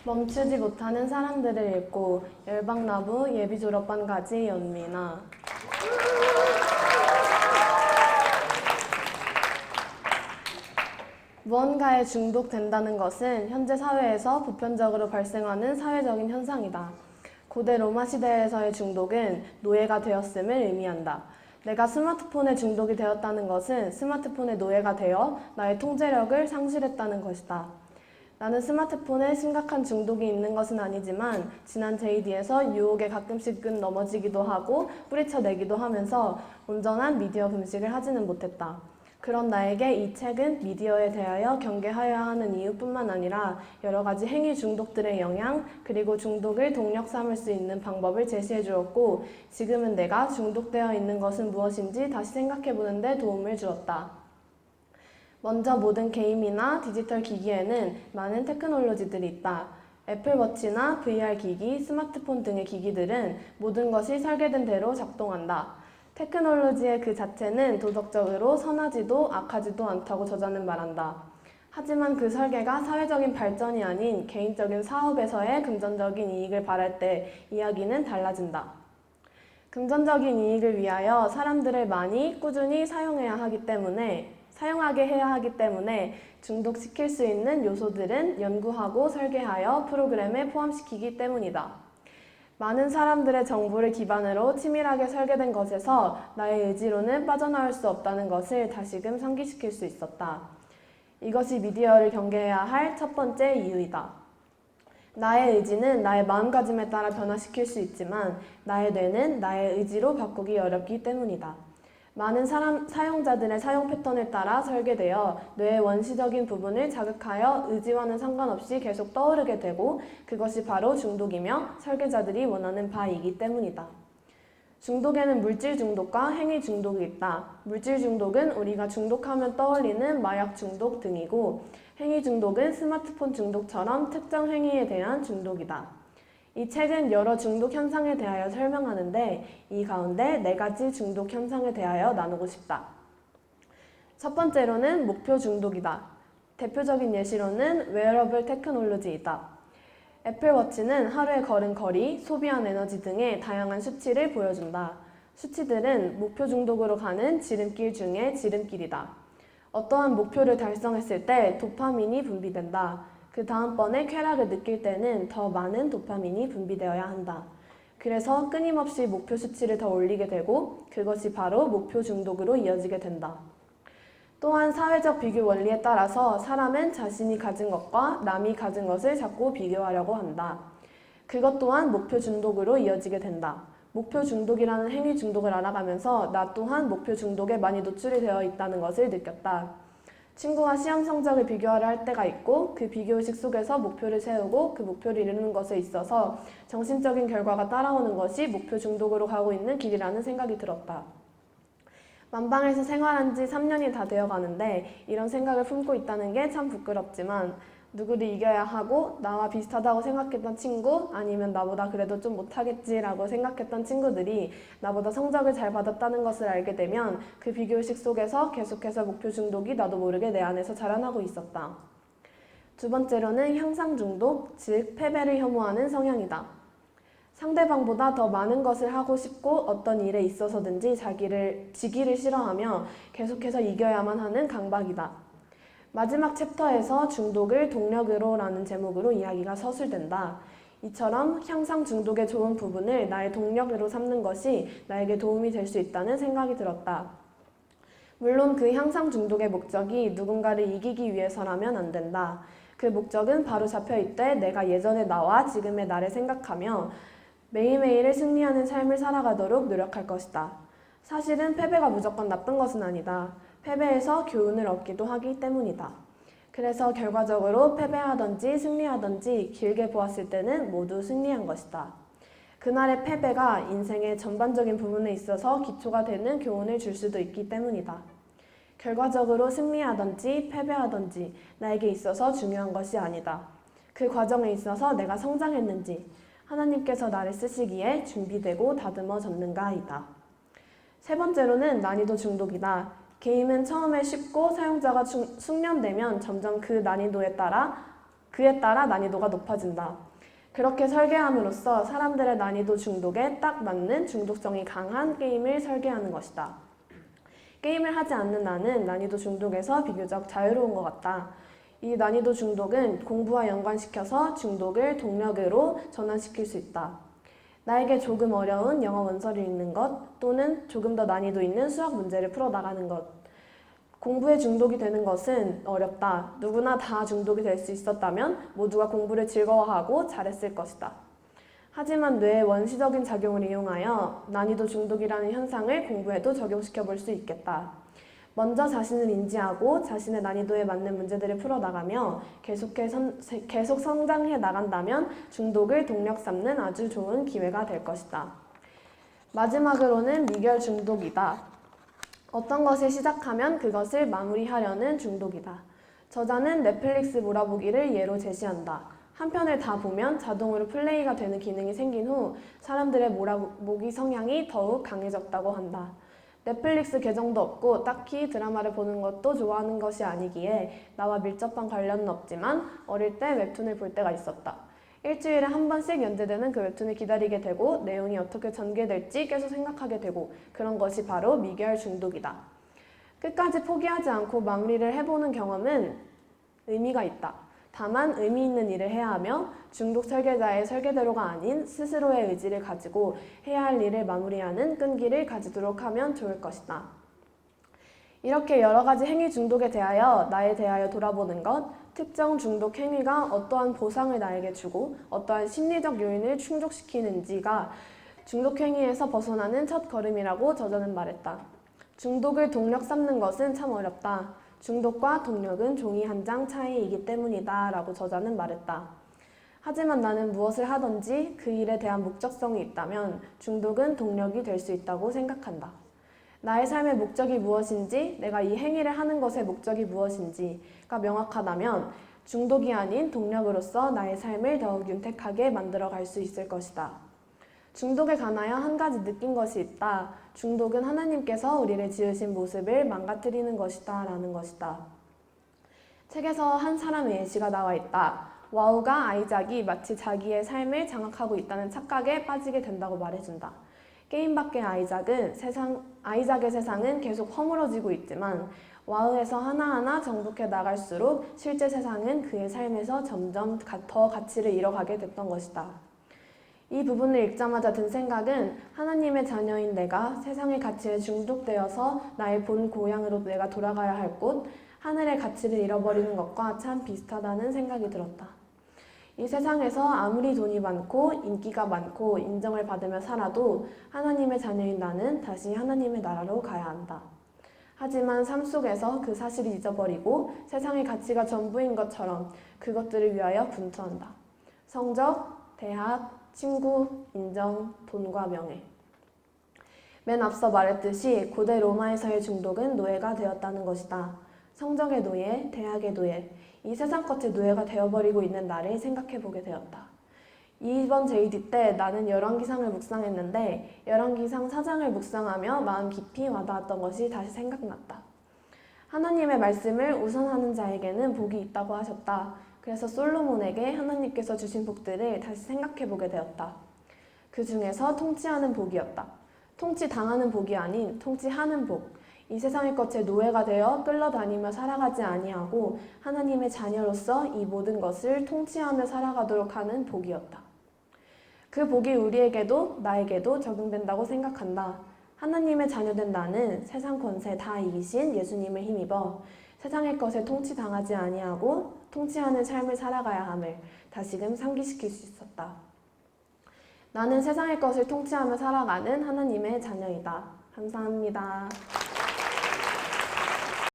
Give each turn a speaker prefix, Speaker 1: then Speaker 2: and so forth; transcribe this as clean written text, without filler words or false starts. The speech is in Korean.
Speaker 1: 멈추지 못하는 사람들을 읽고 열방나부 예비 졸업반까지 연민아. 무언가에 중독된다는 것은 현재 사회에서 보편적으로 발생하는 사회적인 현상이다. 고대 로마 시대에서의 중독은 노예가 되었음을 의미한다. 내가 스마트폰에 중독이 되었다는 것은 스마트폰의 노예가 되어 나의 통제력을 상실했다는 것이다. 나는 스마트폰에 심각한 중독이 있는 것은 아니지만 지난 JD에서 유혹에 가끔씩은 넘어지기도 하고 뿌리쳐내기도 하면서 온전한 미디어 금식을 하지는 못했다. 그런 나에게 이 책은 미디어에 대하여 경계하여야 하는 이유뿐만 아니라 여러 가지 행위 중독들의 영향, 그리고 중독을 동력 삼을 수 있는 방법을 제시해 주었고, 지금은 내가 중독되어 있는 것은 무엇인지 다시 생각해 보는 데 도움을 주었다. 먼저 모든 게임이나 디지털 기기에는 많은 테크놀로지들이 있다. 애플워치나 VR 기기, 스마트폰 등의 기기들은 모든 것이 설계된 대로 작동한다. 테크놀로지의 그 자체는 도덕적으로 선하지도 악하지도 않다고 저자는 말한다. 하지만 그 설계가 사회적인 발전이 아닌 개인적인 사업에서의 금전적인 이익을 바랄 때 이야기는 달라진다. 금전적인 이익을 위하여 사람들을 많이 꾸준히 사용하게 해야 하기 때문에 중독시킬 수 있는 요소들은 연구하고 설계하여 프로그램에 포함시키기 때문이다. 많은 사람들의 정보를 기반으로 치밀하게 설계된 것에서 나의 의지로는 빠져나올 수 없다는 것을 다시금 상기시킬 수 있었다. 이것이 미디어를 경계해야 할 첫 번째 이유이다. 나의 의지는 나의 마음가짐에 따라 변화시킬 수 있지만 나의 뇌는 나의 의지로 바꾸기 어렵기 때문이다. 많은 사용자들의 사용 패턴에 따라 설계되어 뇌의 원시적인 부분을 자극하여 의지와는 상관없이 계속 떠오르게 되고 그것이 바로 중독이며 설계자들이 원하는 바이기 때문이다. 중독에는 물질 중독과 행위 중독이 있다. 물질 중독은 우리가 중독하면 떠올리는 마약 중독 등이고 행위 중독은 스마트폰 중독처럼 특정 행위에 대한 중독이다. 이 책은 여러 중독 현상에 대하여 설명하는데 이 가운데 4가지 중독 현상에 대하여 나누고 싶다. 첫 번째로는 목표 중독이다. 대표적인 예시로는 웨어러블 테크놀로지이다. 애플워치는 하루에 걸은 거리, 소비한 에너지 등의 다양한 수치를 보여준다. 수치들은 목표 중독으로 가는 지름길 중의 지름길이다. 어떠한 목표를 달성했을 때 도파민이 분비된다. 그 다음번에 쾌락을 느낄 때는 더 많은 도파민이 분비되어야 한다. 그래서 끊임없이 목표 수치를 더 올리게 되고 그것이 바로 목표 중독으로 이어지게 된다. 또한 사회적 비교 원리에 따라서 사람은 자신이 가진 것과 남이 가진 것을 자꾸 비교하려고 한다. 그것 또한 목표 중독으로 이어지게 된다. 목표 중독이라는 행위 중독을 알아가면서 나 또한 목표 중독에 많이 노출이 되어 있다는 것을 느꼈다. 친구와 시험 성적을 비교하려 할 때가 있고 그 비교의식 속에서 목표를 세우고 그 목표를 이루는 것에 있어서 정신적인 결과가 따라오는 것이 목표 중독으로 가고 있는 길이라는 생각이 들었다. 만방에서 생활한 지 3년이 다 되어 가는데 이런 생각을 품고 있다는 게 참 부끄럽지만 누구를 이겨야 하고 나와 비슷하다고 생각했던 친구 아니면 나보다 그래도 좀 못하겠지라고 생각했던 친구들이 나보다 성적을 잘 받았다는 것을 알게 되면 그 비교의식 속에서 계속해서 목표 중독이 나도 모르게 내 안에서 자라나고 있었다. 두 번째로는 향상 중독, 즉 패배를 혐오하는 성향이다. 상대방보다 더 많은 것을 하고 싶고 어떤 일에 있어서든지 지기를 싫어하며 계속해서 이겨야만 하는 강박이다. 마지막 챕터에서 중독을 동력으로 라는 제목으로 이야기가 서술된다. 이처럼 향상 중독의 좋은 부분을 나의 동력으로 삼는 것이 나에게 도움이 될 수 있다는 생각이 들었다. 물론 그 향상 중독의 목적이 누군가를 이기기 위해서라면 안 된다. 그 목적은 바로 잡혀 있되 내가 예전의 나와 지금의 나를 생각하며 매일매일을 승리하는 삶을 살아가도록 노력할 것이다. 사실은 패배가 무조건 나쁜 것은 아니다. 패배에서 교훈을 얻기도 하기 때문이다. 그래서 결과적으로 패배하든지 승리하든지 길게 보았을 때는 모두 승리한 것이다. 그날의 패배가 인생의 전반적인 부분에 있어서 기초가 되는 교훈을 줄 수도 있기 때문이다. 결과적으로 승리하든지 패배하든지 나에게 있어서 중요한 것이 아니다. 그 과정에 있어서 내가 성장했는지 하나님께서 나를 쓰시기에 준비되고 다듬어졌는가이다. 세 번째로는 난이도 중독이다. 게임은 처음에 쉽고 사용자가 숙련되면 점점 그 난이도에 따라 그에 따라 난이도가 높아진다. 그렇게 설계함으로써 사람들의 난이도 중독에 딱 맞는 중독성이 강한 게임을 설계하는 것이다. 게임을 하지 않는 나는 난이도 중독에서 비교적 자유로운 것 같다. 이 난이도 중독은 공부와 연관시켜서 중독을 동력으로 전환시킬 수 있다. 나에게 조금 어려운 영어 원서를 읽는 것 또는 조금 더 난이도 있는 수학 문제를 풀어나가는 것. 공부에 중독이 되는 것은 어렵다. 누구나 다 중독이 될 수 있었다면 모두가 공부를 즐거워하고 잘했을 것이다. 하지만 뇌의 원시적인 작용을 이용하여 난이도 중독이라는 현상을 공부에도 적용시켜 볼 수 있겠다. 먼저 자신을 인지하고 자신의 난이도에 맞는 문제들을 풀어나가며 계속 성장해 나간다면 중독을 동력 삼는 아주 좋은 기회가 될 것이다. 마지막으로는 미결 중독이다. 어떤 것을 시작하면 그것을 마무리하려는 중독이다. 저자는 넷플릭스 몰아보기를 예로 제시한다. 한 편을 다 보면 자동으로 플레이가 되는 기능이 생긴 후 사람들의 몰아보기 성향이 더욱 강해졌다고 한다. 넷플릭스 계정도 없고 딱히 드라마를 보는 것도 좋아하는 것이 아니기에 나와 밀접한 관련은 없지만 어릴 때 웹툰을 볼 때가 있었다. 일주일에 한 번씩 연재되는 그 웹툰을 기다리게 되고 내용이 어떻게 전개될지 계속 생각하게 되고 그런 것이 바로 미결 중독이다. 끝까지 포기하지 않고 마무리를 해보는 경험은 의미가 있다. 다만 의미 있는 일을 해야 하며 중독 설계자의 설계대로가 아닌 스스로의 의지를 가지고 해야 할 일을 마무리하는 끈기를 가지도록 하면 좋을 것이다. 이렇게 여러 가지 행위 중독에 대하여 나에 대하여 돌아보는 것, 특정 중독 행위가 어떠한 보상을 나에게 주고 어떠한 심리적 요인을 충족시키는지가 중독 행위에서 벗어나는 첫 걸음이라고 저자는 말했다. 중독을 동력 삼는 것은 참 어렵다. 중독과 동력은 종이 한 장 차이이기 때문이다 라고 저자는 말했다. 하지만 나는 무엇을 하든지 그 일에 대한 목적성이 있다면 중독은 동력이 될 수 있다고 생각한다. 나의 삶의 목적이 무엇인지, 내가 이 행위를 하는 것의 목적이 무엇인지가 명확하다면 중독이 아닌 동력으로서 나의 삶을 더욱 윤택하게 만들어 갈 수 있을 것이다. 중독에 관하여 한 가지 느낀 것이 있다. 중독은 하나님께서 우리를 지으신 모습을 망가뜨리는 것이다 라는 것이다. 책에서 한 사람의 예시가 나와 있다. 와우가 아이작이 마치 자기의 삶을 장악하고 있다는 착각에 빠지게 된다고 말해준다. 게임 밖의 아이작의 세상은 계속 허물어지고 있지만 와우에서 하나하나 정복해 나갈수록 실제 세상은 그의 삶에서 점점 더 가치를 잃어가게 됐던 것이다. 이 부분을 읽자마자 든 생각은 하나님의 자녀인 내가 세상의 가치에 중독되어서 나의 본 고향으로 내가 돌아가야 할 곳, 하늘의 가치를 잃어버리는 것과 참 비슷하다는 생각이 들었다. 이 세상에서 아무리 돈이 많고 인기가 많고 인정을 받으며 살아도 하나님의 자녀인 나는 다시 하나님의 나라로 가야 한다. 하지만 삶 속에서 그 사실을 잊어버리고 세상의 가치가 전부인 것처럼 그것들을 위하여 분투한다. 성적, 대학, 친구, 인정, 돈과 명예. 맨 앞서 말했듯이 고대 로마에서의 중독은 노예가 되었다는 것이다. 성적의 노예, 대학의 노예, 이 세상 것의 노예가 되어버리고 있는 나를 생각해보게 되었다. 이번 JD 때 나는 열왕기상을 묵상했는데 열왕기상 4장을 묵상하며 마음 깊이 와닿았던 것이 다시 생각났다. 하나님의 말씀을 우선하는 자에게는 복이 있다고 하셨다. 그래서 솔로몬에게 하나님께서 주신 복들을 다시 생각해보게 되었다. 그 중에서 통치하는 복이었다. 통치당하는 복이 아닌 통치하는 복. 이 세상의 것에 노예가 되어 끌려다니며 살아가지 아니하고 하나님의 자녀로서 이 모든 것을 통치하며 살아가도록 하는 복이었다. 그 복이 우리에게도 나에게도 적용된다고 생각한다. 하나님의 자녀된 나는 세상 권세 다 이기신 예수님을 힘입어 세상의 것에 통치당하지 아니하고 통치하는 삶을 살아가야 함을 다시금 상기시킬 수 있었다. 나는 세상의 것을 통치하며 살아가는 하나님의 자녀이다. 감사합니다.